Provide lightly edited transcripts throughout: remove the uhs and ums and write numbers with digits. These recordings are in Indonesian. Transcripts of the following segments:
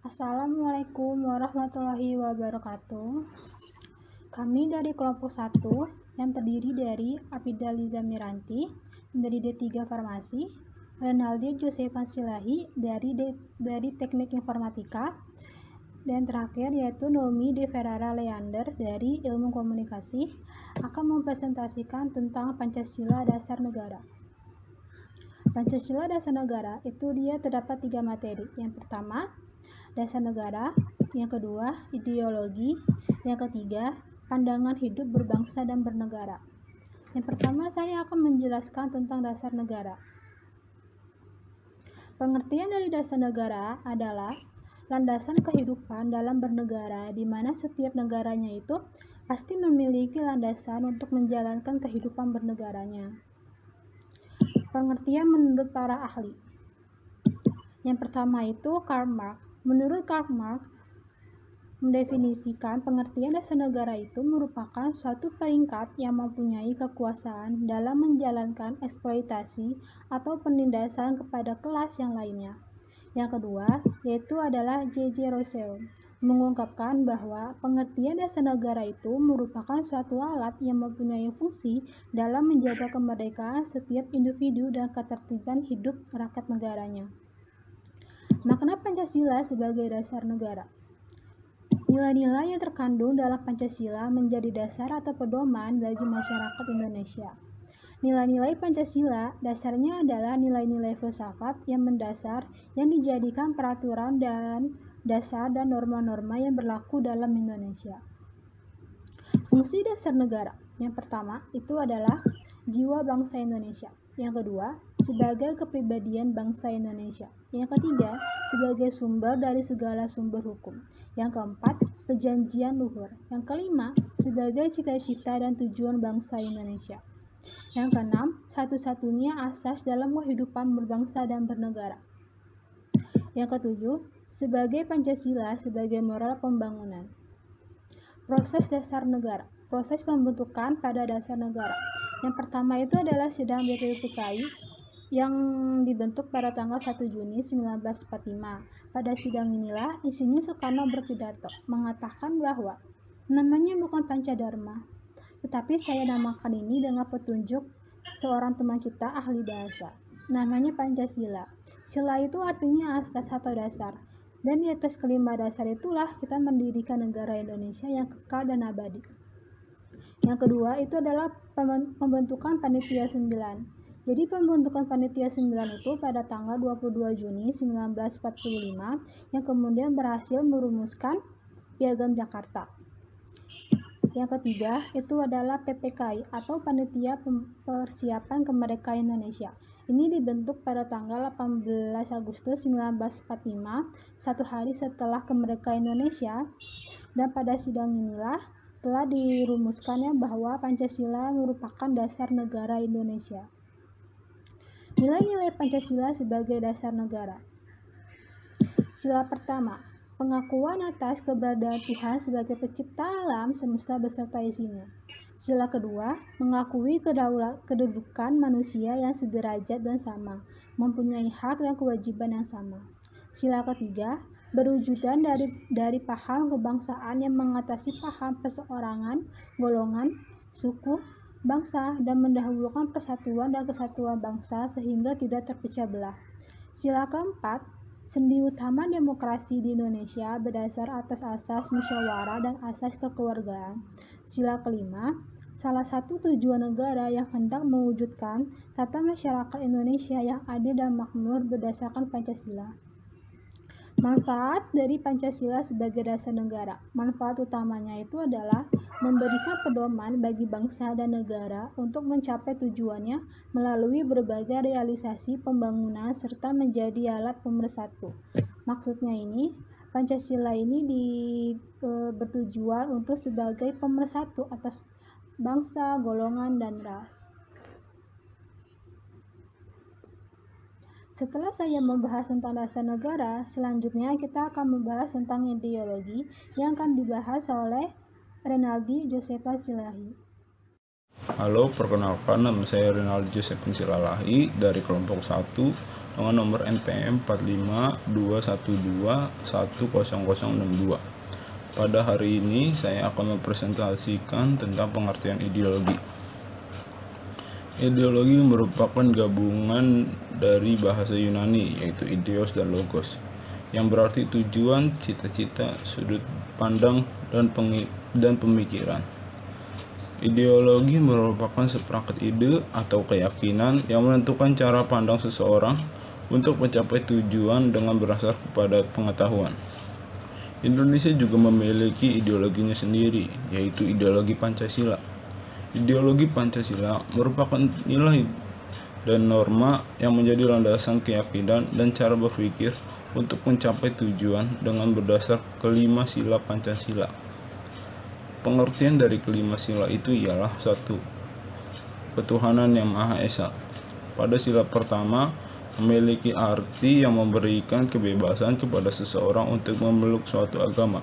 Assalamualaikum warahmatullahi wabarakatuh. Kami dari kelompok 1 yang terdiri dari Abida Liza Miranti dari D3 Farmasi, Renaldi Josefa Silahi dari Teknik Informatika, dan terakhir yaitu Nomi De Ferrara Leander dari Ilmu Komunikasi akan mempresentasikan tentang Pancasila Dasar Negara. Pancasila Dasar Negara itu dia terdapat 3 materi. Yang pertama, dasar negara, yang kedua, ideologi, yang ketiga, pandangan hidup berbangsa dan bernegara. Yang pertama, saya akan menjelaskan tentang dasar negara. Pengertian dari dasar negara adalah landasan kehidupan dalam bernegara, di mana setiap negaranya itu pasti memiliki landasan untuk menjalankan kehidupan bernegaranya. Pengertian menurut para ahli. Yang pertama itu Karl Marx. Menurut Karl Marx, mendefinisikan pengertian dasar negara itu merupakan suatu peringkat yang mempunyai kekuasaan dalam menjalankan eksploitasi atau penindasan kepada kelas yang lainnya. Yang kedua, yaitu adalah J.J. Rousseau, mengungkapkan bahwa pengertian dasar negara itu merupakan suatu alat yang mempunyai fungsi dalam menjaga kemerdekaan setiap individu dan ketertiban hidup rakyat negaranya. Makna Pancasila sebagai dasar negara. Nilai-nilai yang terkandung dalam Pancasila menjadi dasar atau pedoman bagi masyarakat Indonesia. Nilai-nilai Pancasila dasarnya adalah nilai-nilai filsafat yang mendasar yang dijadikan peraturan dan dasar dan norma-norma yang berlaku dalam Indonesia. Fungsi dasar negara. Yang pertama itu adalah jiwa bangsa Indonesia. Yang kedua, sebagai kepribadian bangsa Indonesia. Yang ketiga, sebagai sumber dari segala sumber hukum. Yang keempat, perjanjian luhur. Yang kelima, sebagai cita-cita dan tujuan bangsa Indonesia. Yang keenam, satu-satunya asas dalam kehidupan berbangsa dan bernegara. Yang ketujuh, sebagai Pancasila sebagai moral pembangunan. Proses dasar negara. Proses pembentukan pada dasar negara. Yang pertama itu adalah sidang BPUPKI yang dibentuk pada tanggal 1 Juni 1945. Pada sidang inilah Insinyur Soekarno berpidato mengatakan bahwa namanya bukan Pancadharma, tetapi saya namakan ini dengan petunjuk seorang teman kita ahli bahasa. Namanya Pancasila. Sila itu artinya asas atau dasar. Dan di atas kelima dasar itulah kita mendirikan negara Indonesia yang kekal dan abadi. Yang kedua itu adalah pembentukan Panitia 9. Jadi pembentukan Panitia 9 itu pada tanggal 22 Juni 1945 yang kemudian berhasil merumuskan Piagam Jakarta. Yang ketiga itu adalah PPKI atau Panitia Persiapan Kemerdekaan Indonesia. Ini dibentuk pada tanggal 18 Agustus 1945, satu hari setelah kemerdekaan Indonesia, dan pada sidang inilah telah dirumuskannya bahwa Pancasila merupakan dasar negara Indonesia. Nilai-nilai Pancasila sebagai dasar negara. Sila pertama, pengakuan atas keberadaan Tuhan sebagai pencipta alam semesta beserta isinya. Sila kedua, mengakui kedudukan manusia yang sederajat dan sama, mempunyai hak dan kewajiban yang sama. Sila ketiga, berwujudan dari paham kebangsaan yang mengatasi paham perseorangan, golongan, suku, bangsa, dan mendahulukan persatuan dan kesatuan bangsa sehingga tidak terpecah belah. Sila keempat, sendi utama demokrasi di Indonesia berdasar atas asas musyawarah dan asas kekeluargaan. Sila kelima, salah satu tujuan negara yang hendak mewujudkan tata masyarakat Indonesia yang adil dan makmur berdasarkan Pancasila. Manfaat dari Pancasila sebagai dasar negara. Manfaat utamanya itu adalah memberikan pedoman bagi bangsa dan negara untuk mencapai tujuannya melalui berbagai realisasi pembangunan serta menjadi alat pemersatu. Maksudnya ini, Pancasila ini bertujuan untuk sebagai pemersatu atas bangsa, golongan, dan ras. Setelah saya membahas tentang dasar negara, selanjutnya kita akan membahas tentang ideologi yang akan dibahas oleh Renaldi Josefa Silahi. Halo, perkenalkan nama saya Renaldi Josefa Silahi dari kelompok 1 dengan nomor NPM 45212100062. Pada hari ini saya akan mempresentasikan tentang pengertian ideologi. Ideologi merupakan gabungan dari bahasa Yunani, yaitu ideos dan logos, yang berarti tujuan, cita-cita, sudut pandang, dan pemikiran. Ideologi merupakan seperangkat ide atau keyakinan yang menentukan cara pandang seseorang untuk mencapai tujuan dengan berdasar kepada pengetahuan. Indonesia juga memiliki ideologinya sendiri, yaitu ideologi Pancasila. Ideologi Pancasila merupakan nilai dan norma yang menjadi landasan keyakinan dan cara berpikir untuk mencapai tujuan dengan berdasar kelima sila Pancasila. Pengertian dari kelima sila itu ialah 1. Ketuhanan yang Maha Esa. Pada sila pertama, memiliki arti yang memberikan kebebasan kepada seseorang untuk memeluk suatu agama.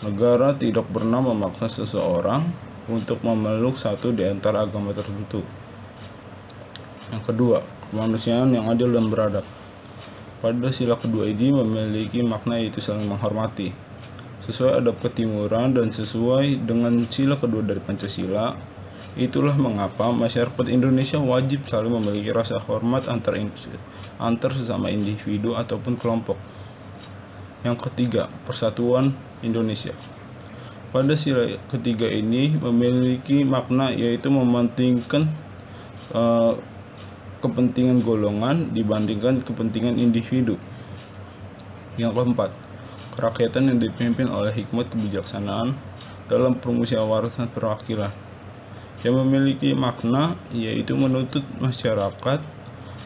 Negara tidak pernah memaksa seseorang untuk memeluk satu di antara agama tertentu. Yang kedua, kemanusiaan yang adil dan beradab. Pada sila kedua ini memiliki makna yaitu saling menghormati. Sesuai adab ketimuran dan sesuai dengan sila kedua dari Pancasila, itulah mengapa masyarakat Indonesia wajib saling memiliki rasa hormat antar sesama individu ataupun kelompok. Yang ketiga, persatuan Indonesia. Pada sila ketiga ini memiliki makna yaitu mementingkan kepentingan golongan dibandingkan kepentingan individu. Yang keempat, kerakyatan yang dipimpin oleh hikmat kebijaksanaan dalam permusyawaratan perwakilan, yang memiliki makna yaitu menuntut masyarakat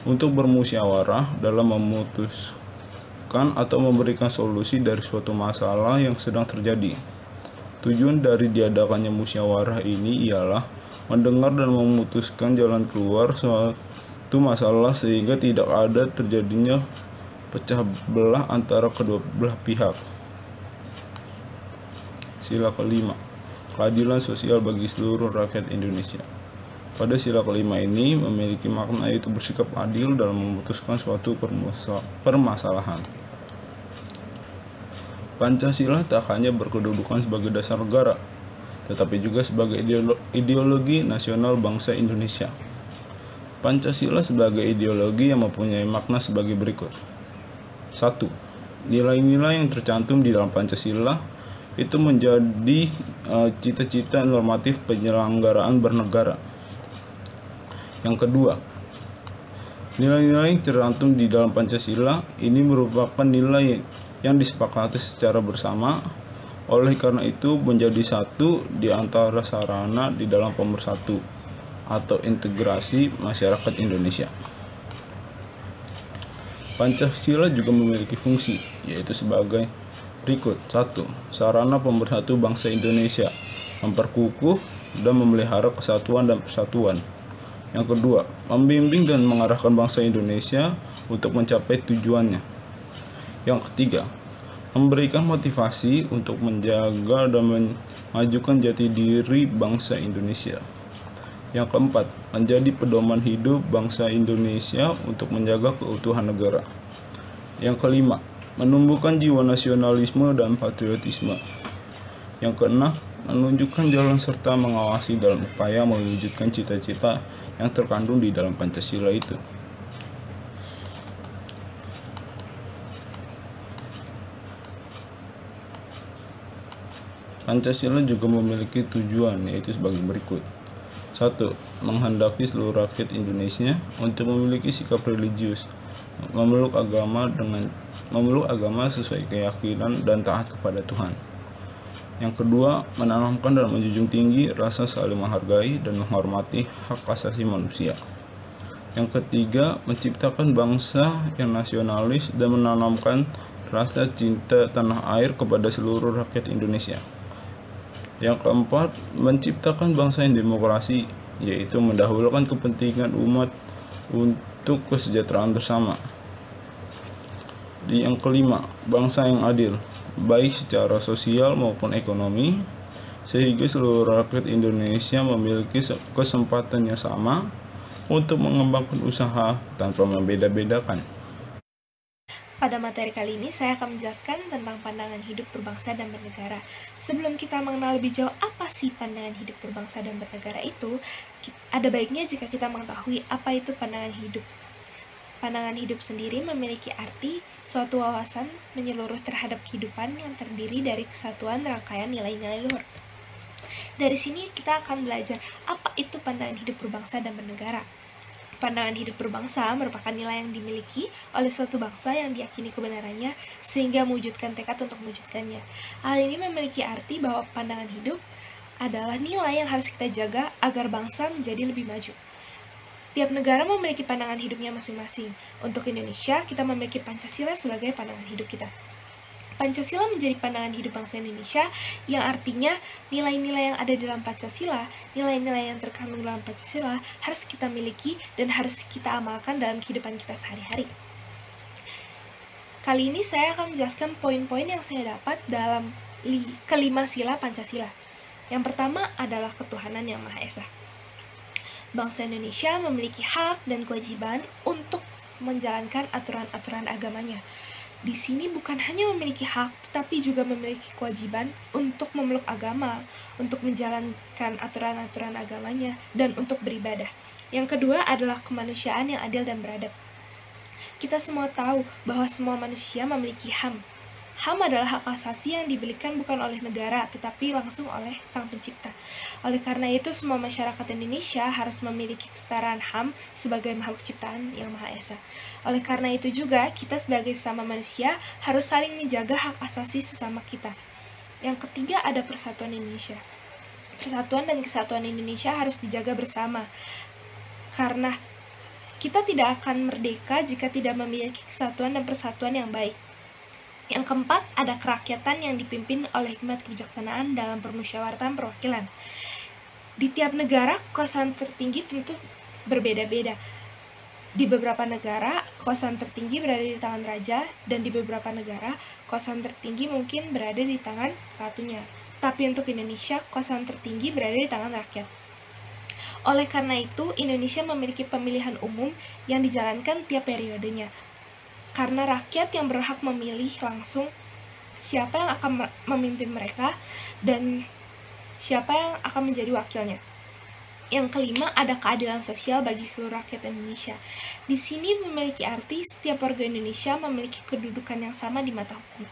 untuk bermusyawarah dalam memutuskan atau memberikan solusi dari suatu masalah yang sedang terjadi. Tujuan dari diadakannya musyawarah ini ialah mendengar dan memutuskan jalan keluar suatu masalah sehingga tidak ada terjadinya pecah belah antara kedua belah pihak. Sila kelima, keadilan sosial bagi seluruh rakyat Indonesia. Pada sila kelima ini memiliki makna yaitu bersikap adil dalam memutuskan suatu permasalahan. Pancasila tak hanya berkedudukan sebagai dasar negara, tetapi juga sebagai ideologi nasional bangsa Indonesia. Pancasila sebagai ideologi yang mempunyai makna sebagai berikut. 1. Nilai-nilai yang tercantum di dalam Pancasila itu menjadi cita-cita normatif penyelenggaraan bernegara. Yang kedua, nilai-nilai yang tercantum di dalam Pancasila ini merupakan nilai yang disepakati secara bersama, oleh karena itu menjadi satu di antara sarana di dalam pemersatu atau integrasi masyarakat Indonesia. Pancasila juga memiliki fungsi, yaitu sebagai berikut. 1. Sarana pemersatu bangsa Indonesia, memperkukuh dan memelihara kesatuan dan persatuan. Yang kedua, membimbing dan mengarahkan bangsa Indonesia untuk mencapai tujuannya. Yang ketiga, memberikan motivasi untuk menjaga dan memajukan jati diri bangsa Indonesia. Yang keempat, menjadi pedoman hidup bangsa Indonesia untuk menjaga keutuhan negara. Yang kelima, menumbuhkan jiwa nasionalisme dan patriotisme. Yang keenam, menunjukkan jalan serta mengawasi dalam upaya mewujudkan cita-cita yang terkandung di dalam Pancasila itu. Pancasila juga memiliki tujuan yaitu sebagai berikut. 1. Menghendaki seluruh rakyat Indonesia untuk memiliki sikap religius, memeluk agama sesuai keyakinan dan taat kepada Tuhan. Yang kedua, menanamkan dan menjunjung tinggi rasa saling menghargai dan menghormati hak asasi manusia. Yang ketiga, menciptakan bangsa yang nasionalis dan menanamkan rasa cinta tanah air kepada seluruh rakyat Indonesia. Yang keempat, menciptakan bangsa yang demokrasi, yaitu mendahulukan kepentingan umat untuk kesejahteraan bersama. Yang kelima, bangsa yang adil, baik secara sosial maupun ekonomi, sehingga seluruh rakyat Indonesia memiliki kesempatan yang sama untuk mengembangkan usaha tanpa membeda-bedakan. Pada materi kali ini, saya akan menjelaskan tentang pandangan hidup berbangsa dan bernegara. Sebelum kita mengenal lebih jauh apa sih pandangan hidup berbangsa dan bernegara itu, ada baiknya jika kita mengetahui apa itu pandangan hidup. Pandangan hidup sendiri memiliki arti suatu wawasan menyeluruh terhadap kehidupan yang terdiri dari kesatuan rangkaian nilai-nilai luhur. Dari sini kita akan belajar apa itu pandangan hidup berbangsa dan bernegara. Pandangan hidup berbangsa merupakan nilai yang dimiliki oleh suatu bangsa yang diyakini kebenarannya sehingga mewujudkan tekad untuk mewujudkannya. Hal ini memiliki arti bahwa pandangan hidup adalah nilai yang harus kita jaga agar bangsa menjadi lebih maju. Tiap negara memiliki pandangan hidupnya masing-masing. Untuk Indonesia, kita memiliki Pancasila sebagai pandangan hidup kita. Pancasila menjadi pandangan hidup bangsa Indonesia, yang artinya nilai-nilai yang ada dalam Pancasila, nilai-nilai yang terkandung dalam Pancasila harus kita miliki dan harus kita amalkan dalam kehidupan kita sehari-hari. Kali ini saya akan menjelaskan poin-poin yang saya dapat dalam kelima sila Pancasila. Yang pertama adalah ketuhanan yang Maha Esa. Bangsa Indonesia memiliki hak dan kewajiban untuk menjalankan aturan-aturan agamanya. Di sini bukan hanya memiliki hak, tetapi juga memiliki kewajiban untuk memeluk agama, untuk menjalankan aturan-aturan agamanya, dan untuk beribadah. Yang kedua adalah kemanusiaan yang adil dan beradab. Kita semua tahu bahwa semua manusia memiliki HAM. HAM adalah hak asasi yang diberikan bukan oleh negara, tetapi langsung oleh Sang Pencipta. Oleh karena itu, semua masyarakat Indonesia harus memiliki kesetaraan HAM sebagai makhluk ciptaan yang Maha Esa. Oleh karena itu juga, kita sebagai sesama manusia harus saling menjaga hak asasi sesama kita. Yang ketiga ada persatuan Indonesia. Persatuan dan kesatuan Indonesia harus dijaga bersama, karena kita tidak akan merdeka jika tidak memiliki kesatuan dan persatuan yang baik. Yang keempat, ada kerakyatan yang dipimpin oleh hikmat kebijaksanaan dalam permusyawaratan perwakilan. Di tiap negara, kekuasaan tertinggi tentu berbeda-beda. Di beberapa negara, kekuasaan tertinggi berada di tangan raja, dan di beberapa negara, kekuasaan tertinggi mungkin berada di tangan ratunya. Tapi untuk Indonesia, kekuasaan tertinggi berada di tangan rakyat. Oleh karena itu, Indonesia memiliki pemilihan umum yang dijalankan tiap periodenya. Karena rakyat yang berhak memilih langsung siapa yang akan memimpin mereka dan siapa yang akan menjadi wakilnya. Yang kelima, ada keadilan sosial bagi seluruh rakyat Indonesia. Di sini memiliki arti setiap warga Indonesia memiliki kedudukan yang sama di mata hukum.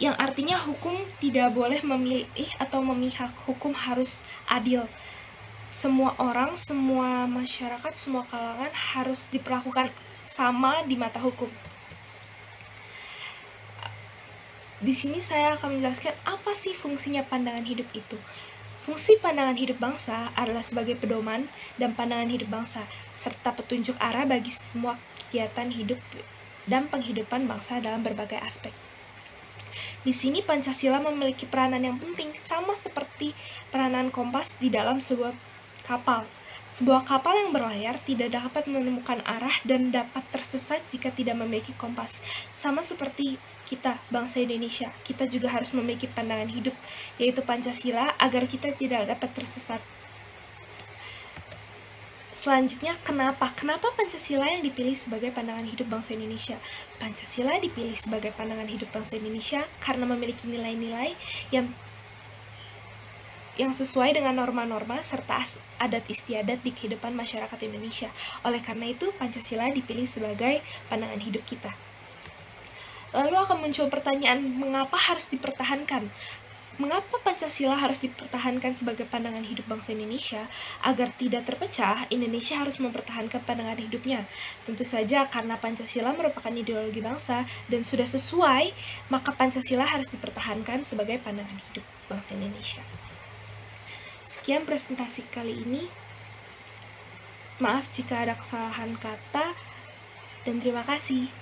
Yang artinya hukum tidak boleh memilih atau memihak, hukum harus adil. Semua orang, semua masyarakat, semua kalangan harus diperlakukan sama di mata hukum. Di sini saya akan menjelaskan apa sih fungsinya pandangan hidup itu. Fungsi pandangan hidup bangsa adalah sebagai pedoman dan pandangan hidup bangsa, serta petunjuk arah bagi semua kegiatan hidup dan penghidupan bangsa dalam berbagai aspek. Di sini Pancasila memiliki peranan yang penting, sama seperti peranan kompas di dalam sebuah kapal. Sebuah kapal yang berlayar tidak dapat menemukan arah dan dapat tersesat jika tidak memiliki kompas. Sama seperti kita, bangsa Indonesia, kita juga harus memiliki pandangan hidup, yaitu Pancasila, agar kita tidak dapat tersesat. Selanjutnya, kenapa Pancasila yang dipilih sebagai pandangan hidup bangsa Indonesia? Pancasila dipilih sebagai pandangan hidup bangsa Indonesia karena memiliki nilai-nilai yang sesuai dengan norma-norma serta adat istiadat di kehidupan masyarakat Indonesia. Oleh karena itu, Pancasila dipilih sebagai pandangan hidup kita. Lalu akan muncul pertanyaan, mengapa harus dipertahankan? Mengapa Pancasila harus dipertahankan sebagai pandangan hidup bangsa Indonesia? Agar tidak terpecah, Indonesia harus mempertahankan pandangan hidupnya. Tentu saja karena Pancasila merupakan ideologi bangsa dan sudah sesuai, maka Pancasila harus dipertahankan sebagai pandangan hidup bangsa Indonesia. Sekian presentasi kali ini. Maaf jika ada kesalahan kata, dan terima kasih.